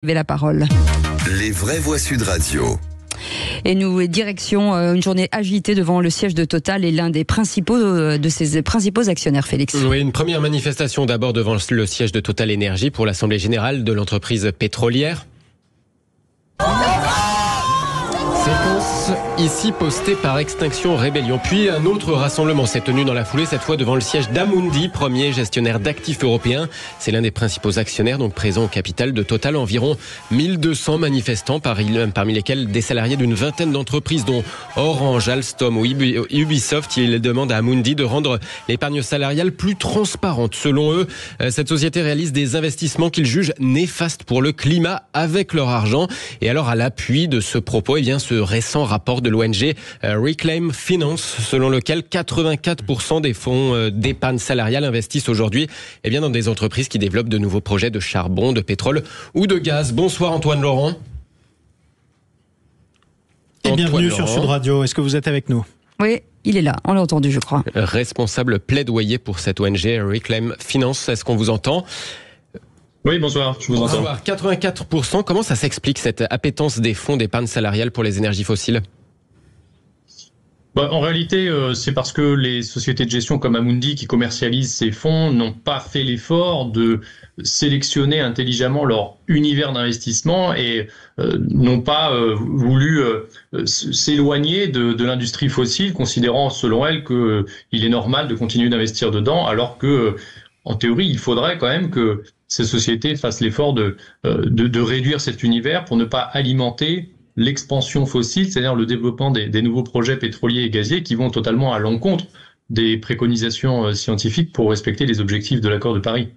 Avez la parole. Les vraies voix Sud Radio. Et nous, direction une journée agitée devant le siège de Total et l'un des principaux de ses principaux actionnaires, Félix. Oui, une première manifestation d'abord devant le siège de Total Énergie pour l'Assemblée Générale de l'entreprise pétrolière. Séquence ici postée par Extinction Rébellion. Puis un autre rassemblement s'est tenu dans la foulée, cette fois devant le siège d'Amundi, premier gestionnaire d'actifs européens. C'est l'un des principaux actionnaires, donc présent au capital de Total. Environ 1200 manifestants, parmi lesquels des salariés d'une vingtaine d'entreprises, dont Orange, Alstom ou Ubisoft. Ils demandent à Amundi de rendre l'épargne salariale plus transparente. Selon eux, cette société réalise des investissements qu'ils jugent néfastes pour le climat avec leur argent. Et alors, à l'appui de ce propos, ce récent rapport de l'ONG Reclaim Finance, selon lequel 84% des fonds d'épargne salariale investissent aujourd'hui dans des entreprises qui développent de nouveaux projets de charbon, de pétrole ou de gaz. Bonsoir Antoine Laurent. Et bienvenue sur Sud Radio. Est-ce que vous êtes avec nous ? Oui, il est là, on l'a entendu, je crois. Responsable plaidoyer pour cette ONG Reclaim Finance, est-ce qu'on vous entend ? Oui, bonsoir, je vous entends. 84%, comment ça s'explique cette appétence des fonds d'épargne salariale pour les énergies fossiles ? En réalité, c'est parce que les sociétés de gestion comme Amundi qui commercialisent ces fonds n'ont pas fait l'effort de sélectionner intelligemment leur univers d'investissement et n'ont pas voulu s'éloigner de l'industrie fossile, considérant selon elles qu'il est normal de continuer d'investir dedans, alors que, en théorie, il faudrait quand même que ces sociétés fassent l'effort de réduire cet univers pour ne pas alimenter l'expansion fossile, c'est-à-dire le développement des nouveaux projets pétroliers et gaziers qui vont totalement à l'encontre des préconisations scientifiques pour respecter les objectifs de l'accord de Paris.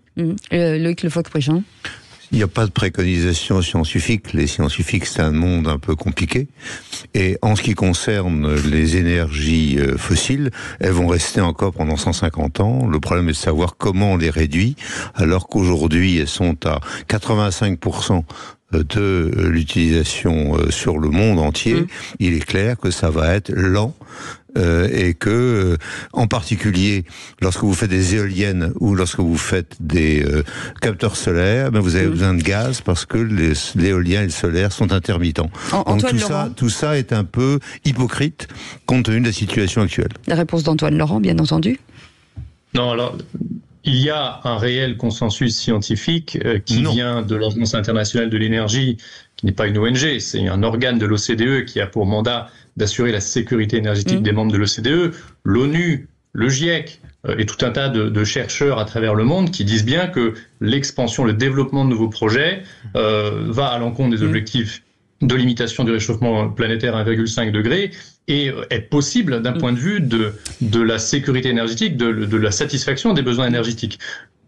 Loïc Lefoc-Préjean. Il n'y a pas de préconisation scientifique. Les scientifiques, c'est un monde un peu compliqué. Et en ce qui concerne les énergies fossiles, elles vont rester encore pendant 150 ans. Le problème est de savoir comment on les réduit, alors qu'aujourd'hui, elles sont à 85% de l'utilisation sur le monde entier. Il est clair que ça va être lent. Et que, en particulier, lorsque vous faites des éoliennes ou lorsque vous faites des capteurs solaires, vous avez besoin de gaz parce que l'éolien et le solaire sont intermittents. Donc tout ça est un peu hypocrite compte tenu de la situation actuelle. La réponse d'Antoine Laurent, bien entendu. Non, alors, il y a un réel consensus scientifique qui vient de l'Agence internationale de l'énergie, qui n'est pas une ONG, c'est un organe de l'OCDE qui a pour mandat d'assurer la sécurité énergétique des membres de l'OCDE, l'ONU, le GIEC et tout un tas de chercheurs à travers le monde qui disent bien que l'expansion, le développement de nouveaux projets va à l'encontre des objectifs de limitation du réchauffement planétaire à 1,5 degré et est possible d'un point de vue de la sécurité énergétique, de la satisfaction des besoins énergétiques.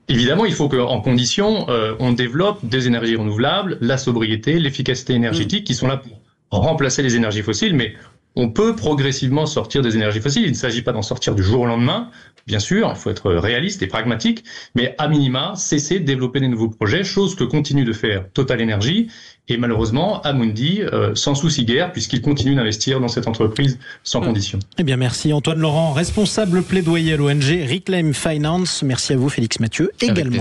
Évidemment, il faut qu'en condition, on développe des énergies renouvelables, la sobriété, l'efficacité énergétique qui sont là pour remplacer les énergies fossiles, mais on peut progressivement sortir des énergies fossiles. Il ne s'agit pas d'en sortir du jour au lendemain, bien sûr, il faut être réaliste et pragmatique, mais à minima, cesser de développer des nouveaux projets, chose que continue de faire Total Énergie, et malheureusement, Amundi sans souci guère, puisqu'il continue d'investir dans cette entreprise sans condition. Eh bien, merci Antoine Laurent, responsable plaidoyer à l'ONG Reclaim Finance. Merci à vous Félix Mathieu également.